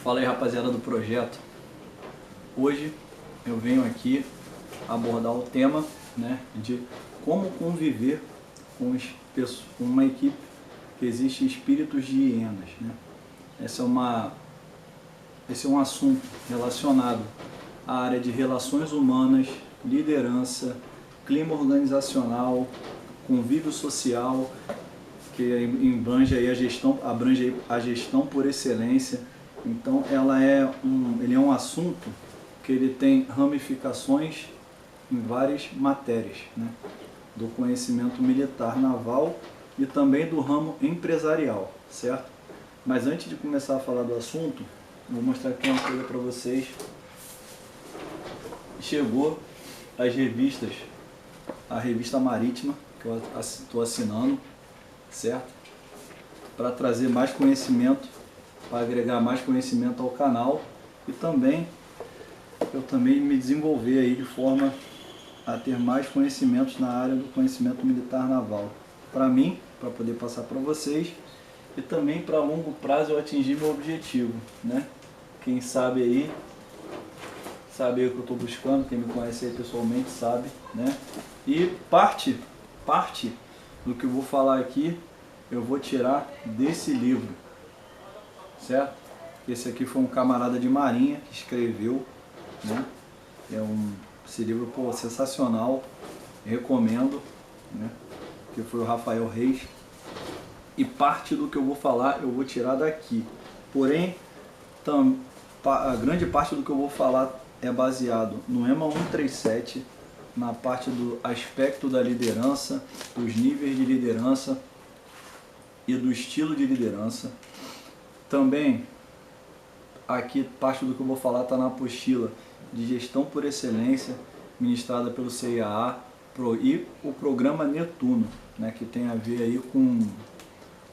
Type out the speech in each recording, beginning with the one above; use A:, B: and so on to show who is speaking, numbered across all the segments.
A: Fala aí, rapaziada do projeto. Hoje eu venho aqui abordar o tema, né, de como conviver com uma equipe que existe espíritos de hienas, né? Esse é um assunto relacionado à área de relações humanas, liderança, clima organizacional, convívio social, que abrange aí a gestão por excelência. Então ele é um assunto que ele tem ramificações em várias matérias, né? Do conhecimento militar naval e também do ramo empresarial, certo? Mas antes de começar a falar do assunto, vou mostrar aqui uma coisa para vocês. Chegou as revistas, a revista Marítima, que eu estou assinando, certo? Para trazer mais conhecimento, para agregar mais conhecimento ao canal e também eu também me desenvolver aí de forma a ter mais conhecimentos na área do conhecimento militar naval. Para mim, para poder passar para vocês e também para longo prazo eu atingir meu objetivo, né? Quem sabe aí, sabe o que eu estou buscando, quem me conhece aí pessoalmente sabe, né? E parte do que eu vou falar aqui eu vou tirar desse livro, certo? Esse aqui foi um camarada de marinha que escreveu, né? Esse livro, pô, sensacional, recomendo, né? Que foi o Rafael Reis. E parte do que eu vou falar eu vou tirar daqui. Porém, a grande parte do que eu vou falar é baseado no EMA 137, na parte do aspecto da liderança, dos níveis de liderança e do estilo de liderança. Também, aqui parte do que eu vou falar está na apostila de gestão por excelência, ministrada pelo CIAA e o programa Netuno, né, que tem a ver aí com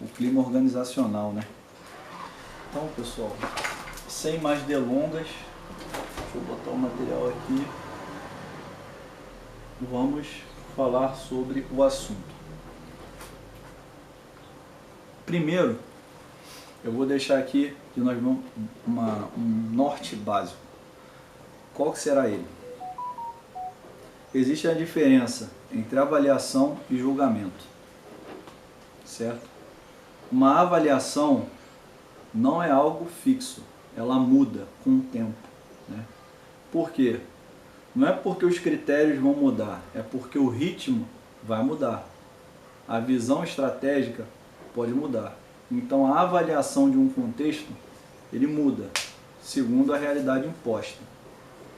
A: o clima organizacional, né? Então, pessoal, sem mais delongas, deixa eu botar o material aqui, vamos falar sobre o assunto. Primeiro, eu vou deixar aqui que nós vamos um norte básico. Qual que será ele? Existe a diferença entre avaliação e julgamento, certo? Uma avaliação não é algo fixo, ela muda com o tempo, né? Por quê? Não é porque os critérios vão mudar, é porque o ritmo vai mudar. A visão estratégica pode mudar. Então a avaliação de um contexto, ele muda segundo a realidade imposta,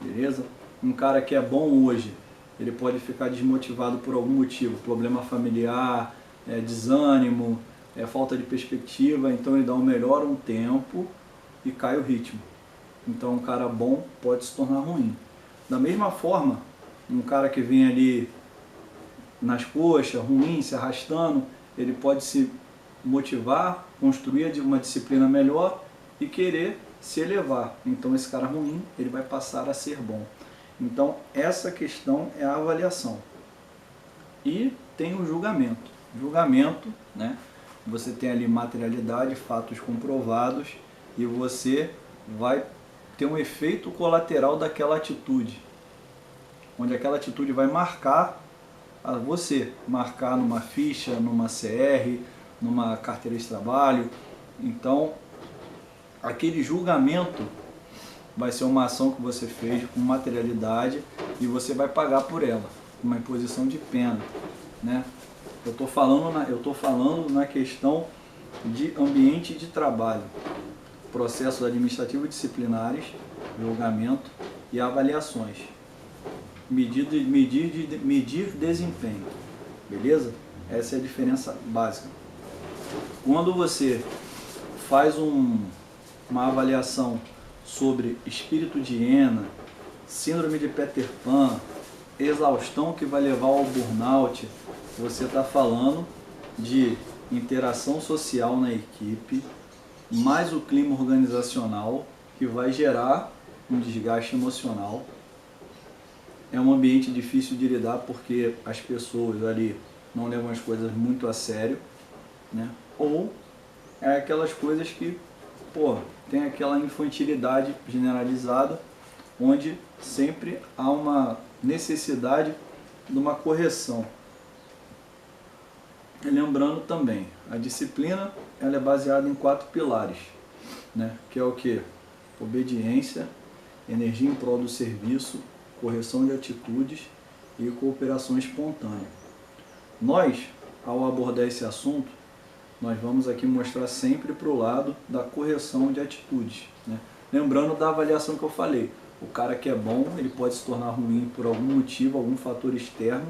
A: beleza? Um cara que é bom hoje, ele pode ficar desmotivado por algum motivo, problema familiar, desânimo, falta de perspectiva, então ele dá o melhor um tempo e cai o ritmo. Então um cara bom pode se tornar ruim. Da mesma forma, um cara que vem ali nas coxas, ruim, se arrastando, ele pode se motivar, construir uma disciplina melhor e querer se elevar. Então esse cara ruim, ele vai passar a ser bom. Então essa questão é a avaliação. E tem o julgamento. Julgamento, né? Você tem ali materialidade, fatos comprovados e você vai ter um efeito colateral daquela atitude, onde aquela atitude vai marcar a você, marcar numa ficha, numa CR, numa carteira de trabalho. Então, aquele julgamento vai ser uma ação que você fez com materialidade e você vai pagar por ela, uma imposição de pena, né? Eu estou falando na questão de ambiente de trabalho, processos administrativos disciplinares, julgamento e avaliações. Medir desempenho, beleza? Essa é a diferença básica. Quando você faz uma avaliação sobre espírito de hiena, síndrome de Peter Pan, exaustão que vai levar ao burnout, você está falando de interação social na equipe, mais o clima organizacional que vai gerar um desgaste emocional. É um ambiente difícil de lidar porque as pessoas ali não levam as coisas muito a sério, né? Ou é aquelas coisas que pô, tem aquela infantilidade generalizada, onde sempre há uma necessidade de uma correção. E lembrando também, a disciplina ela é baseada em 4 pilares, né? Que é o que? Obediência, energia em prol do serviço, correção de atitudes e cooperação espontânea. Nós, ao abordar esse assunto, nós vamos aqui mostrar sempre para o lado da correção de atitudes, né? Lembrando da avaliação que eu falei, o cara que é bom, ele pode se tornar ruim por algum motivo, algum fator externo.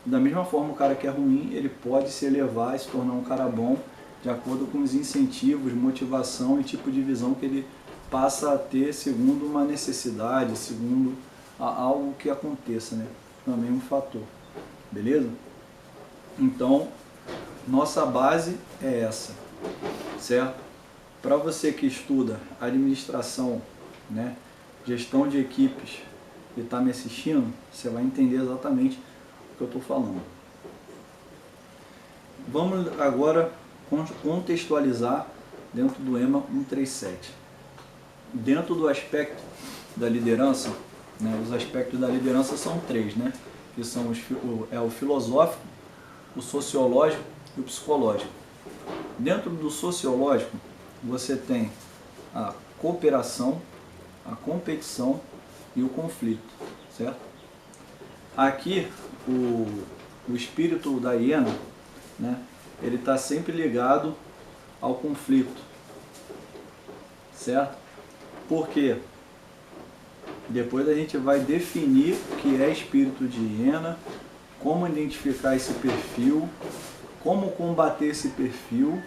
A: Da mesma forma, o cara que é ruim, ele pode se elevar e se tornar um cara bom de acordo com os incentivos, motivação e tipo de visão que ele passa a ter segundo uma necessidade, segundo algo que aconteça, né? Também um fator, beleza? Então, nossa base é essa, certo? Para você que estuda administração, né, gestão de equipes e está me assistindo, você vai entender exatamente o que eu estou falando. Vamos agora contextualizar dentro do EMA 137. Dentro do aspecto da liderança, né, os aspectos da liderança são 3, né, que são o filosófico, o sociológico e o psicológico. Dentro do sociológico, você tem a cooperação, a competição e o conflito, certo? Aqui, o espírito da hiena, né, ele está sempre ligado ao conflito, certo? Porque depois a gente vai definir o que é espírito de hiena, como identificar esse perfil, como combater esse perfil,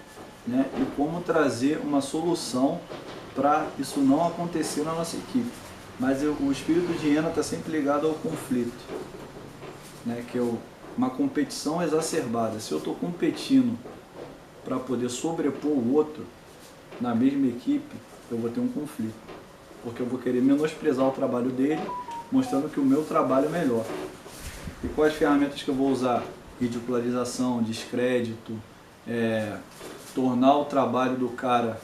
A: né, e como trazer uma solução para isso não acontecer na nossa equipe. Mas o espírito de hiena está sempre ligado ao conflito, né, que é uma competição exacerbada. Se eu estou competindo para poder sobrepor o outro na mesma equipe, eu vou ter um conflito, porque eu vou querer menosprezar o trabalho dele, mostrando que o meu trabalho é melhor. E quais ferramentas que eu vou usar? Ridicularização, descrédito, tornar o trabalho do cara,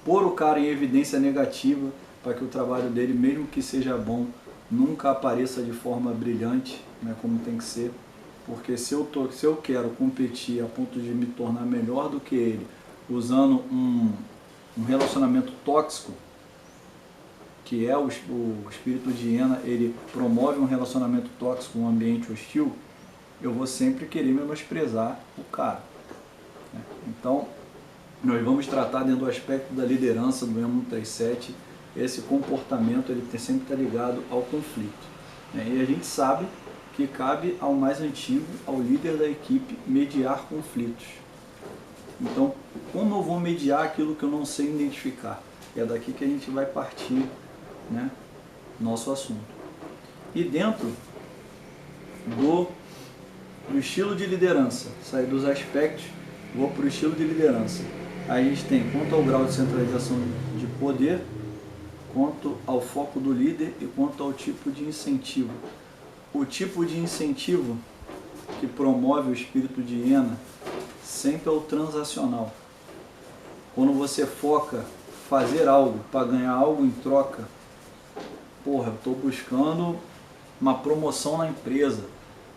A: pôr o cara em evidência negativa, para que o trabalho dele, mesmo que seja bom, nunca apareça de forma brilhante, né, como tem que ser. Porque se eu quero competir a ponto de me tornar melhor do que ele, usando um relacionamento tóxico, que é o espírito de hiena, ele promove um relacionamento tóxico, um ambiente hostil, eu vou sempre querer menosprezar o cara, né? Então, nós vamos tratar dentro do aspecto da liderança do EMA 137, esse comportamento ele sempre está ligado ao conflito, né? E a gente sabe que cabe ao mais antigo, ao líder da equipe, mediar conflitos. Então, como eu vou mediar aquilo que eu não sei identificar? É daqui que a gente vai partir, né, nosso assunto. E dentro do estilo de liderança, sair dos aspectos, vou para o estilo de liderança. Aí a gente tem quanto ao grau de centralização de poder, quanto ao foco do líder e quanto ao tipo de incentivo. O tipo de incentivo que promove o espírito de hiena sempre é o transacional. Quando você foca fazer algo para ganhar algo em troca, porra, eu estou buscando uma promoção na empresa,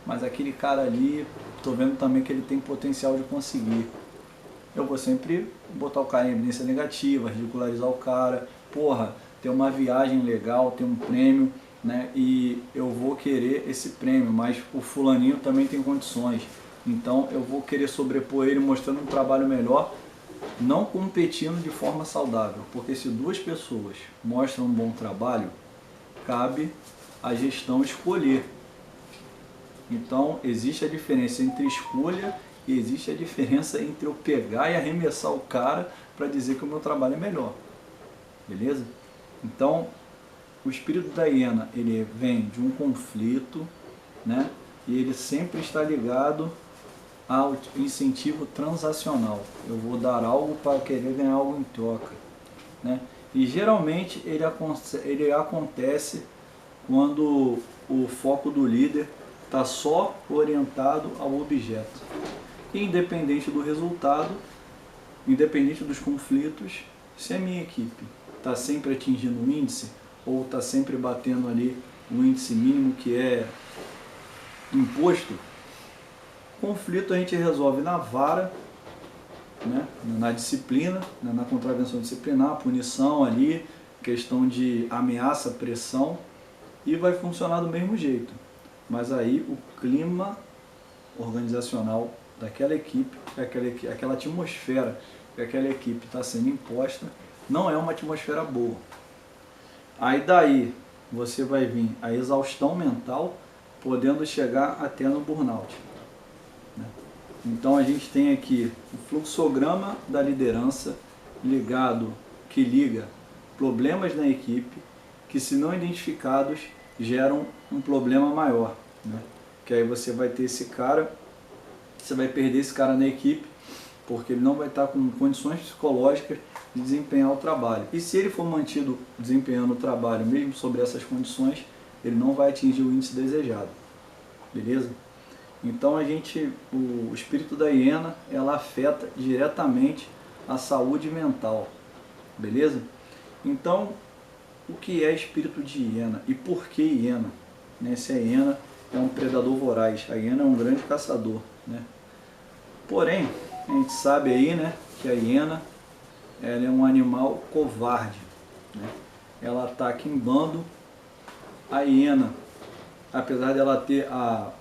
A: mas aquele cara ali, estou vendo também que ele tem potencial de conseguir. Eu vou sempre botar o cara em evidência negativa, ridicularizar o cara, porra, ter uma viagem legal, ter um prêmio, né? E eu vou querer esse prêmio, mas o fulaninho também tem condições. Então eu vou querer sobrepor ele mostrando um trabalho melhor, não competindo de forma saudável. Porque se duas pessoas mostram um bom trabalho, cabe a gestão escolher. Então existe a diferença entre escolha e existe a diferença entre eu pegar e arremessar o cara para dizer que o meu trabalho é melhor. Beleza? Então, o espírito da hiena, ele vem de um conflito, né? E ele sempre está ligado ao incentivo transacional. Eu vou dar algo para querer ganhar algo em troca, né? E geralmente ele acontece quando o foco do líder está só orientado ao objeto. E independente do resultado, independente dos conflitos, Se a minha equipe está sempre atingindo o índice, ou está sempre batendo ali o índice mínimo que é imposto, conflito a gente resolve na vara, né, na disciplina, né, na contravenção disciplinar, punição ali, questão de ameaça, pressão, e vai funcionar do mesmo jeito. Mas aí o clima organizacional daquela equipe, aquela atmosfera que aquela equipe está sendo imposta, não é uma atmosfera boa. Aí daí você vai vir a exaustão mental, podendo chegar até no burnout. Então a gente tem aqui o fluxograma da liderança que liga problemas na equipe, que se não identificados geram um problema maior, né? Que aí você vai ter esse cara, você vai perder esse cara na equipe, porque ele não vai estar com condições psicológicas de desempenhar o trabalho. E se ele for mantido desempenhando o trabalho mesmo sobre essas condições, ele não vai atingir o índice desejado. Beleza? Então o espírito da hiena, ela afeta diretamente a saúde mental. Beleza? Então, o que é espírito de hiena e por que hiena? Né? Se a hiena é um predador voraz, a hiena é um grande caçador, né? Porém, a gente sabe aí, né, que a hiena, ela é um animal covarde, né? Ela ataca em bando. A hiena, apesar dela ter a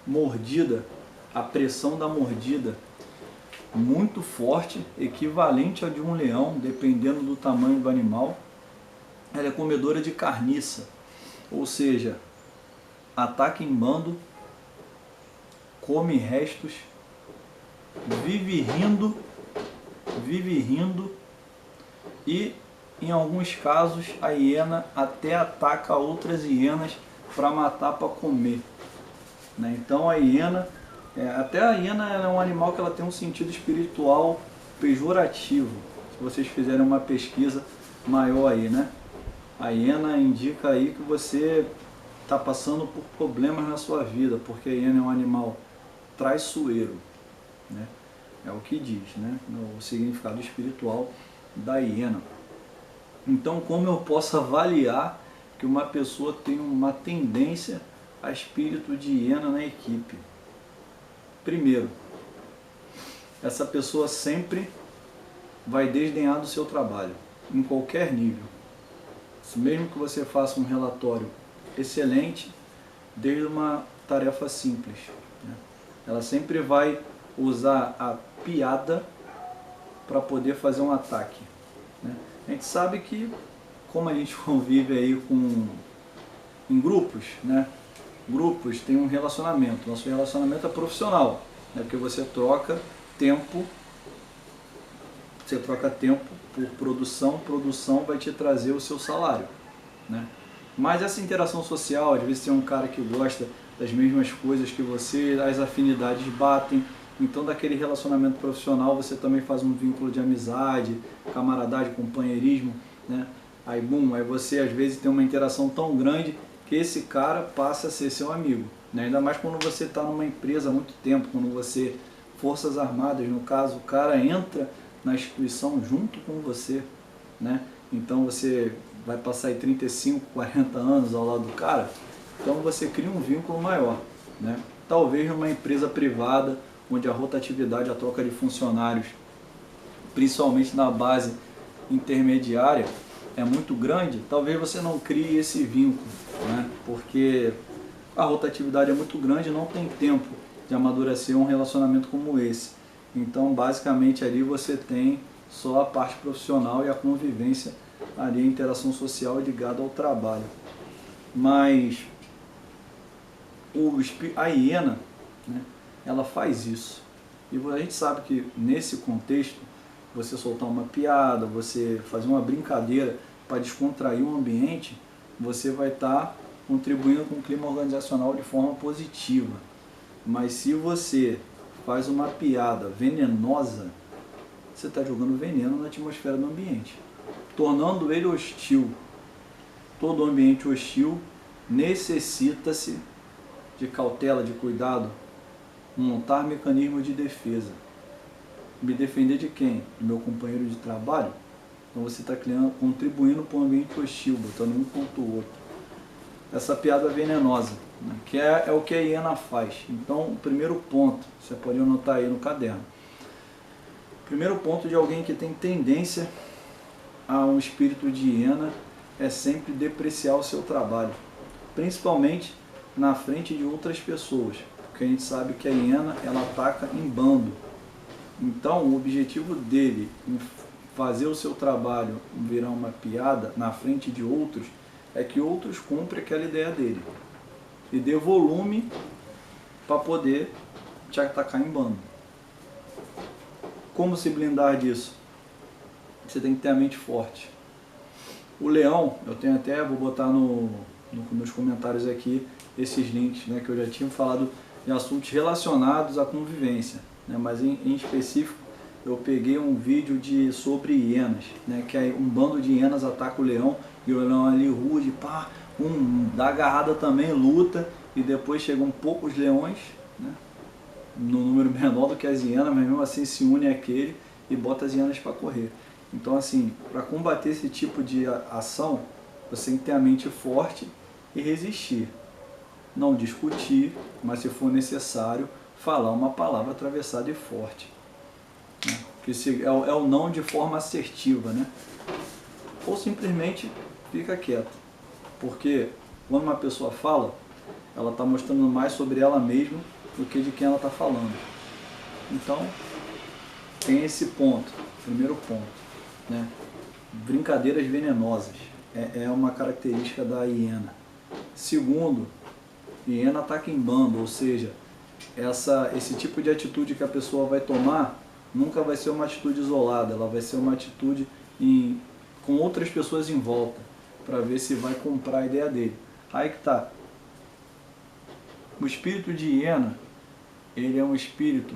A: mordida, a pressão da mordida muito forte, equivalente a de um leão, dependendo do tamanho do animal, ela é comedora de carniça, ou seja, ataca em bando, come restos, vive rindo e, em alguns casos, a hiena até ataca outras hienas para matar, para comer, né? Então a hiena, até a hiena é um animal que ela tem um sentido espiritual pejorativo. Se vocês fizerem uma pesquisa maior aí, né? A hiena indica aí que você está passando por problemas na sua vida, porque a hiena é um animal traiçoeiro, né? É o que diz, né, o significado espiritual da hiena. Então, como eu posso avaliar que uma pessoa tem uma tendência a espírito de hiena na equipe? Primeiro, essa pessoa sempre vai desdenhar do seu trabalho, em qualquer nível. Mesmo que você faça um relatório excelente, desde uma tarefa simples, né? Ela sempre vai usar a piada para poder fazer um ataque, né? A gente sabe que, como a gente convive aí em grupos, né? Grupos têm um relacionamento. Nosso relacionamento é profissional, né? Porque você troca tempo por produção, produção vai te trazer o seu salário, né? Mas essa interação social, às vezes tem um cara que gosta das mesmas coisas que você, as afinidades batem, então daquele relacionamento profissional você também faz um vínculo de amizade, camaradagem, companheirismo, né? Aí você às vezes tem uma interação tão grande que esse cara passa a ser seu amigo, né? Ainda mais quando você está numa empresa há muito tempo, quando você, Forças Armadas, no caso, o cara entra na instituição junto com você, né? Então você vai passar aí 35, 40 anos ao lado do cara, então você cria um vínculo maior, né? Talvez numa empresa privada, onde a rotatividade, a troca de funcionários, principalmente na base intermediária, é muito grande, talvez você não crie esse vínculo, né? Porque a rotatividade é muito grande e não tem tempo de amadurecer um relacionamento como esse. Então, basicamente, ali você tem só a parte profissional e a convivência, ali a interação social ligada ao trabalho. Mas a hiena, né, ela faz isso. E a gente sabe que nesse contexto, você soltar uma piada, você fazer uma brincadeira para descontrair o ambiente, você vai estar contribuindo com o clima organizacional de forma positiva. Mas se você faz uma piada venenosa, você está jogando veneno na atmosfera do ambiente, tornando ele hostil. Todo ambiente hostil necessita-se de cautela, de cuidado, montar mecanismos de defesa. Me defender de quem? Do meu companheiro de trabalho? Então você está contribuindo para um ambiente hostil, botando um contra o outro. Essa piada venenosa, né? Que é o que a hiena faz. Então, o primeiro ponto, você pode anotar aí no caderno. Primeiro ponto de alguém que tem tendência a um espírito de hiena é sempre depreciar o seu trabalho, principalmente na frente de outras pessoas, porque a gente sabe que a hiena ela ataca em bando. Então, o objetivo dele em fazer o seu trabalho virar uma piada na frente de outros é que outros comprem aquela ideia dele e dê volume para poder te atacar em bando. Como se blindar disso? Você tem que ter a mente forte. O leão, eu tenho até, vou botar nos comentários aqui esses links, né, que eu já tinha falado de assuntos relacionados à convivência, né, mas em específico eu peguei um vídeo sobre hienas, né, que aí um bando de hienas ataca o leão e o leão ali ruge, pá, dá agarrada também, luta, e depois chegam poucos leões, né, no número menor do que as hienas, mas mesmo assim se une àquele e bota as hienas para correr. Então, assim, para combater esse tipo de ação, você tem que ter a mente forte e resistir. Não discutir, mas se for necessário, falar uma palavra atravessada e forte. Né? Que é o não de forma assertiva, né? Ou simplesmente fica quieto. Porque quando uma pessoa fala, ela está mostrando mais sobre ela mesma do que de quem ela está falando. Então, tem esse ponto, primeiro ponto. Né? Brincadeiras venenosas é uma característica da hiena. Segundo, hiena ataca em bando, ou seja, esse tipo de atitude que a pessoa vai tomar nunca vai ser uma atitude isolada, ela vai ser uma atitude com outras pessoas em volta, para ver se vai comprar a ideia dele. Aí que tá. O espírito de hiena, ele é um espírito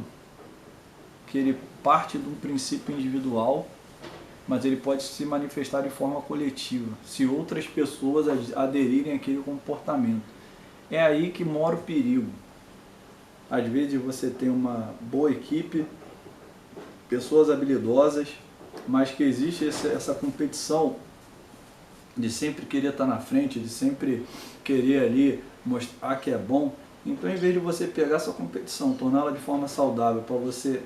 A: que ele parte de um princípio individual, mas ele pode se manifestar de forma coletiva, se outras pessoas aderirem àquele comportamento. É aí que mora o perigo. Às vezes você tem uma boa equipe, pessoas habilidosas, mas que existe essa competição de sempre querer estar na frente, de sempre querer ali mostrar que é bom. Então, em vez de você pegar essa competição, torná-la de forma saudável, para você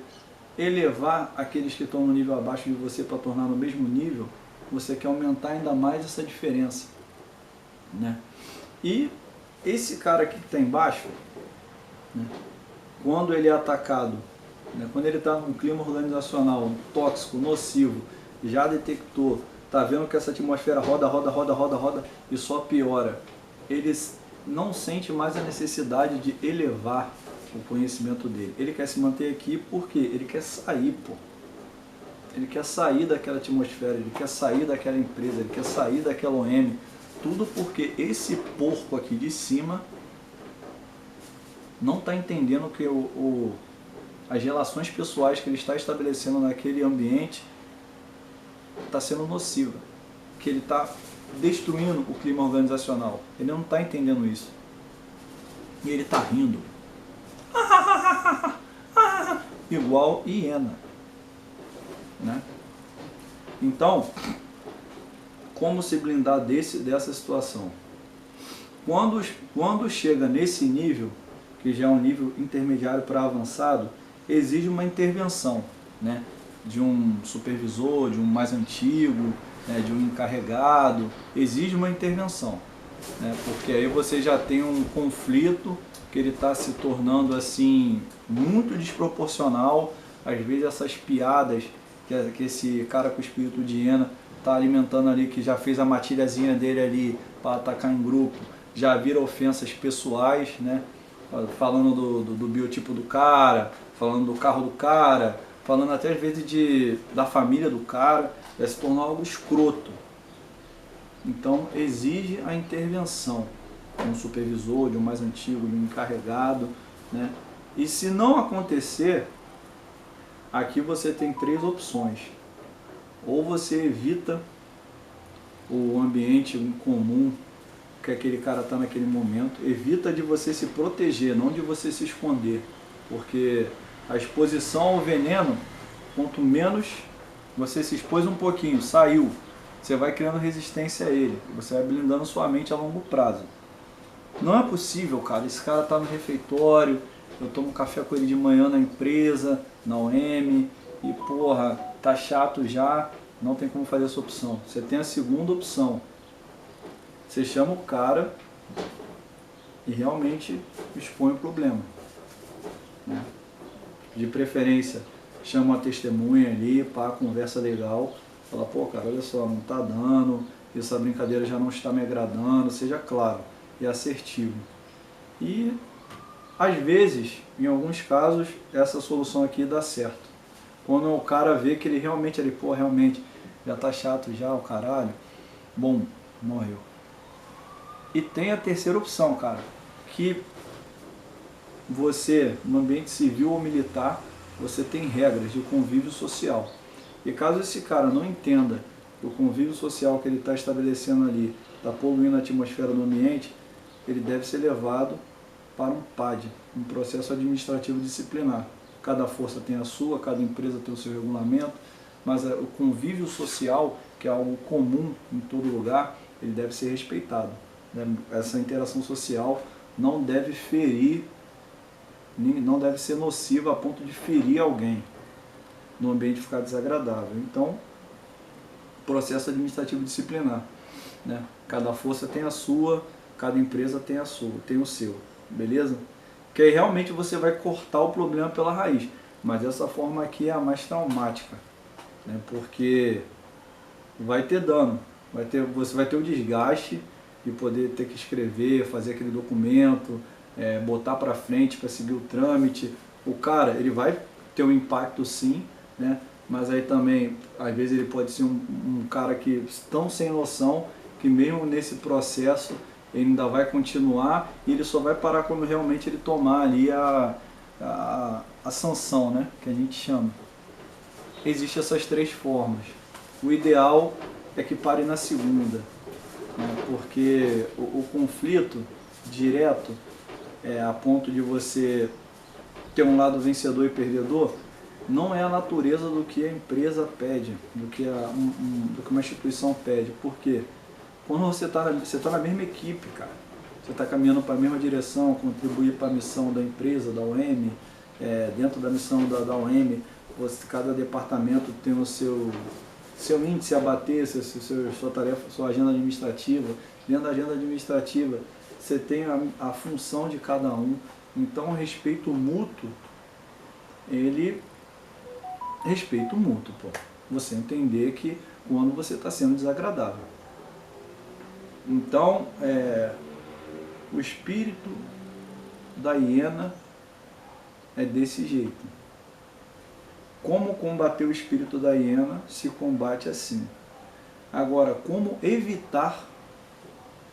A: elevar aqueles que estão no nível abaixo de você para tornar no mesmo nível, você quer aumentar ainda mais essa diferença, né? E esse cara aqui que está embaixo, né, quando ele é atacado, né, quando ele está num clima organizacional tóxico, nocivo, já detectou, está vendo que essa atmosfera roda e só piora, ele não sente mais a necessidade de elevar o conhecimento dele. Ele quer se manter aqui porque ele quer sair, pô. Ele quer sair daquela atmosfera, ele quer sair daquela empresa, ele quer sair daquela OM. Tudo porque esse porco aqui de cima não está entendendo que as relações pessoais que ele está estabelecendo naquele ambiente está sendo nociva. Que ele está destruindo o clima organizacional. Ele não está entendendo isso. E ele está rindo. Igual hiena, né? Então, como se blindar dessa situação? Quando chega nesse nível, que já é um nível intermediário para avançado, exige uma intervenção, né? De um supervisor, de um mais antigo, né? De um encarregado, exige uma intervenção, né? Porque aí você já tem um conflito que ele está se tornando assim muito desproporcional. Às vezes essas piadas que esse cara com o espírito de hiena está alimentando ali, que já fez a matilhazinha dele ali para atacar em grupo, já vira ofensas pessoais, né? Falando do biotipo do cara, falando do carro do cara, falando até às vezes da família do cara, vai se tornar algo escroto. Então exige a intervenção de um supervisor, de um mais antigo, de um encarregado, né? E se não acontecer, aqui você tem 3 opções. Ou você evita o ambiente comum que aquele cara está naquele momento, evita de você se proteger, não de você se esconder, porque a exposição ao veneno, quanto menos Você se expôs um pouquinho, saiu, você vai criando resistência a ele, você vai blindando sua mente a longo prazo. Não é possível, cara, esse cara tá no refeitório, eu tomo café com ele de manhã na empresa, na OM, e porra, tá chato já, não tem como fazer essa opção. Você tem a segunda opção. Você chama o cara e realmente expõe o problema, né? De preferência, chama uma testemunha ali, pá, conversa legal, fala, pô, cara, olha só, não tá dando, essa brincadeira já não está me agradando, seja claro e assertivo. E às vezes, em alguns casos, essa solução aqui dá certo. Quando o cara vê que ele realmente, pô, realmente já tá chato já, o caralho, bom, morreu. E tem a terceira opção, cara, que você, no ambiente civil ou militar, você tem regras de convívio social. E caso esse cara não entenda que o convívio social que ele está estabelecendo ali está poluindo a atmosfera do ambiente, ele deve ser levado para um PAD, um processo administrativo disciplinar. Cada força tem a sua, cada empresa tem o seu regulamento, mas o convívio social, que é algo comum em todo lugar, ele deve ser respeitado. Essa interação social não deve ferir, não deve ser nociva a ponto de ferir alguém, no ambiente ficar desagradável. Então, processo administrativo disciplinar, né? Cada força tem a sua, cada empresa tem a sua, tem o seu, beleza? Que aí realmente você vai cortar o problema pela raiz, mas dessa forma aqui é a mais traumática, né? Porque vai ter dano, você vai ter o desgaste de poder ter que escrever, fazer aquele documento, botar para frente para seguir o trâmite. O cara, ele vai ter um impacto sim, né? Mas aí também, às vezes ele pode ser um cara que tão sem noção que mesmo nesse processo ele ainda vai continuar e ele só vai parar quando realmente ele tomar ali a sanção, né? Que a gente chama. Existem essas três formas. O ideal é que pare na segunda, né? Porque o conflito direto, a ponto de você ter um lado vencedor e perdedor, não é a natureza do que a empresa pede, do que uma instituição pede. Por quê? Quando você tá na mesma equipe, cara, você está caminhando para a mesma direção, contribuir para a missão da empresa, da OM, dentro da missão da OM, cada departamento tem o seu índice a bater, sua tarefa, sua agenda administrativa. Dentro da agenda administrativa, você tem a função de cada um. Então, o respeito mútuo, respeito mútuo, pô. Você entender que quando você está sendo desagradável. Então, o espírito da hiena é desse jeito. Como combater o espírito da hiena? Se combate assim. Agora, como evitar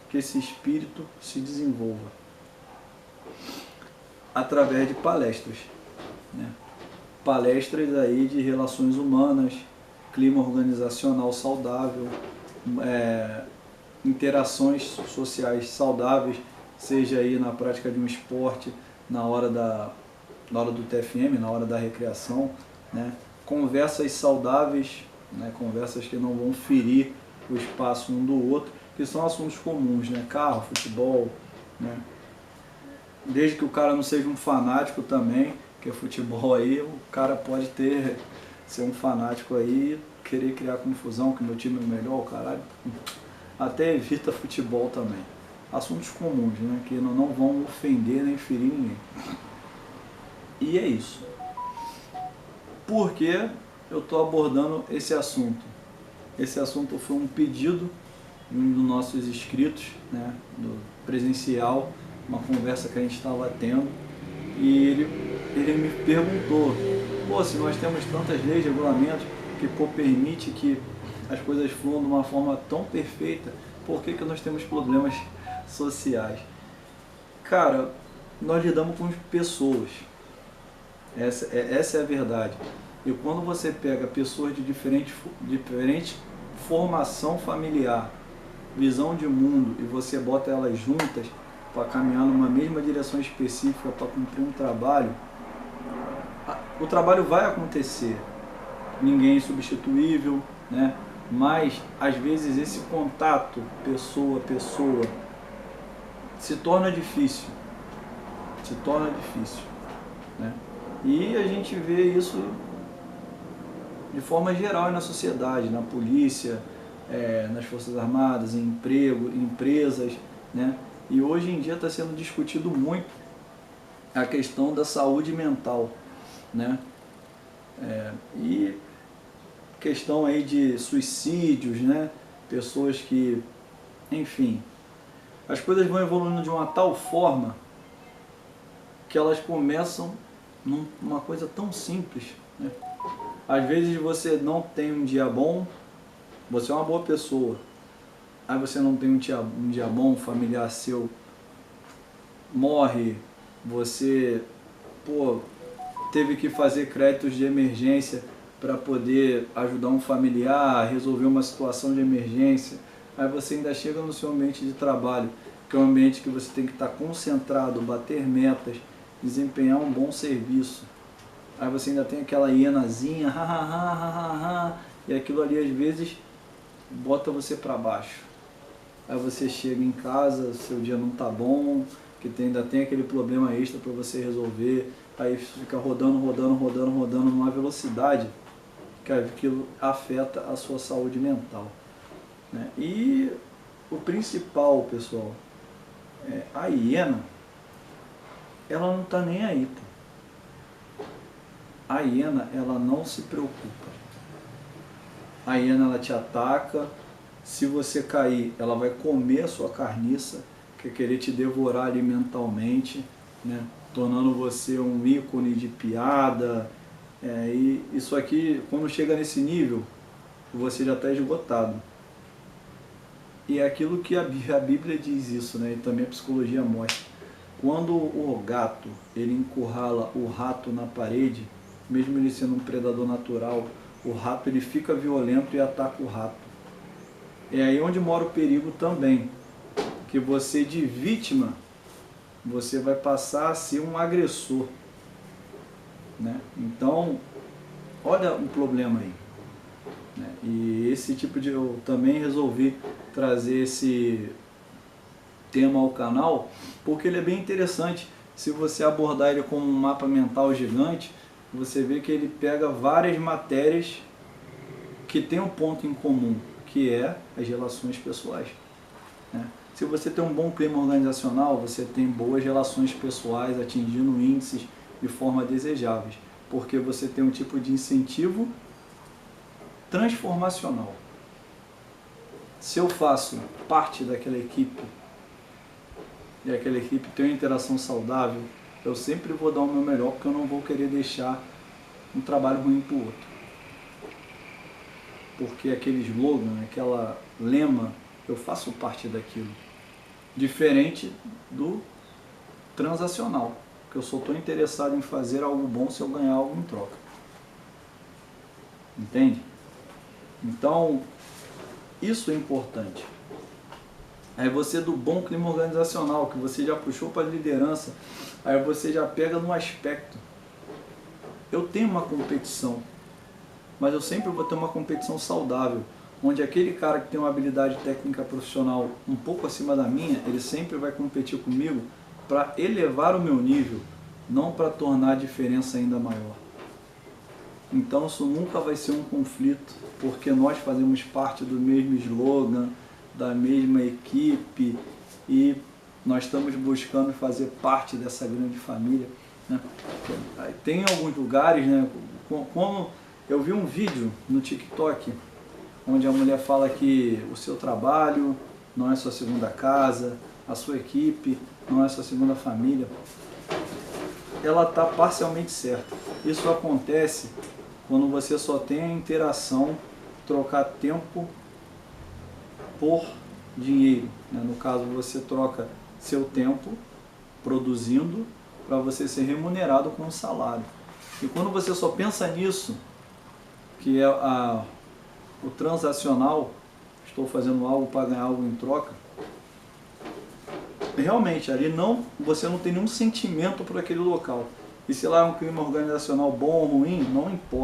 A: que esse espírito se desenvolva? Através de palestras, né? Palestras aí de relações humanas, clima organizacional saudável, interações sociais saudáveis, seja aí na prática de um esporte, na hora do TFM, na hora da recreação, né? Conversas saudáveis, né? Conversas que não vão ferir o espaço um do outro, que são assuntos comuns, né? Carro, futebol, né? Desde que o cara não seja um fanático também, que é futebol aí, o cara pode ser um fanático aí, querer criar confusão, que meu time é o melhor, o caralho. Até evita futebol também. Assuntos comuns, né? Que não vão ofender nem ferir ninguém. E é isso. Por que eu estou abordando esse assunto? Esse assunto foi um pedido de um dos nossos inscritos, né? Do presencial, uma conversa que a gente estava tendo. E ele me perguntou, pô, se nós temos tantas leis, regulamentos, que permite que as coisas fluam de uma forma tão perfeita, por que nós temos problemas sociais? Cara, nós lidamos com pessoas, essa é a verdade. E quando você pega pessoas de diferente formação familiar, visão de mundo, e você bota elas juntas para caminhar numa mesma direção específica para cumprir um trabalho, o trabalho vai acontecer, ninguém é substituível, né? Mas às vezes esse contato pessoa a pessoa se torna difícil, né? E a gente vê isso de forma geral na sociedade, na polícia, nas Forças Armadas, em emprego, em empresas, né? E hoje em dia está sendo discutido muito a questão da saúde mental, né? E questão aí de suicídios, né? Pessoas que, enfim, as coisas vão evoluindo de uma tal forma que elas começam numa coisa tão simples, né? Às vezes você não tem um dia bom, você é uma boa pessoa, aí você não tem um dia bom, um familiar seu morre, você teve que fazer créditos de emergência para poder ajudar um familiar, resolver uma situação de emergência, aí você ainda chega no seu ambiente de trabalho, que é um ambiente que você tem que estar concentrado, bater metas, desempenhar um bom serviço. Aí você ainda tem aquela hienazinha, e aquilo ali às vezes bota você para baixo. Aí você chega em casa, seu dia não tá bom, que ainda tem aquele problema extra para você resolver, aí fica rodando numa velocidade que aquilo afeta a sua saúde mental, né? E o principal, pessoal, a hiena, ela não tá nem aí, pô. A hiena, ela não se preocupa. A hiena, ela te ataca, se você cair, ela vai comer a sua carniça, que é querer te devorar ali mentalmente, né? Tornando você um ícone de piada. E isso aqui, quando chega nesse nível, você já está esgotado. E é aquilo que a Bíblia diz isso, né? E também a psicologia mostra. Quando o gato, ele encurrala o rato na parede, mesmo ele sendo um predador natural, o rato ele fica violento e ataca o rato. É aí onde mora o perigo também, que você de vítima, você vai passar a ser um agressor, né? Então, olha o problema aí, né? E esse tipo de... eu também resolvi trazer esse tema ao canal, porque ele é bem interessante. Se você abordar ele como um mapa mental gigante, você vê que ele pega várias matérias que tem um ponto em comum, que é as relações pessoais, né? Se você tem um bom clima organizacional, você tem boas relações pessoais atingindo índices de forma desejáveis, porque você tem um tipo de incentivo transformacional. Se eu faço parte daquela equipe e aquela equipe tem uma interação saudável, eu sempre vou dar o meu melhor, porque eu não vou querer deixar um trabalho ruim para o outro. Porque aquele slogan, aquela lema, eu faço parte daquilo. Diferente do transacional, que eu só estou interessado em fazer algo bom se eu ganhar algo em troca. Entende? Então, isso é importante. Aí você do bom clima organizacional, que você já puxou para a liderança, aí você já pega no aspecto. Eu tenho uma competição, mas eu sempre vou ter uma competição saudável, onde aquele cara que tem uma habilidade técnica profissional um pouco acima da minha, ele sempre vai competir comigo para elevar o meu nível, não para tornar a diferença ainda maior. Então isso nunca vai ser um conflito, porque nós fazemos parte do mesmo slogan, da mesma equipe, e nós estamos buscando fazer parte dessa grande família, né? Tem alguns lugares, né, como eu vi um vídeo no TikTok, onde a mulher fala que o seu trabalho não é sua segunda casa, a sua equipe não é sua segunda família. Ela está parcialmente certa. Isso acontece quando você só tem a interação, trocar tempo por dinheiro, né? No caso, você troca seu tempo produzindo para você ser remunerado com um salário. E quando você só pensa nisso, que é o transacional, estou fazendo algo para ganhar algo em troca, realmente ali você não tem nenhum sentimento por aquele local. E se lá é um clima organizacional bom ou ruim, não importa.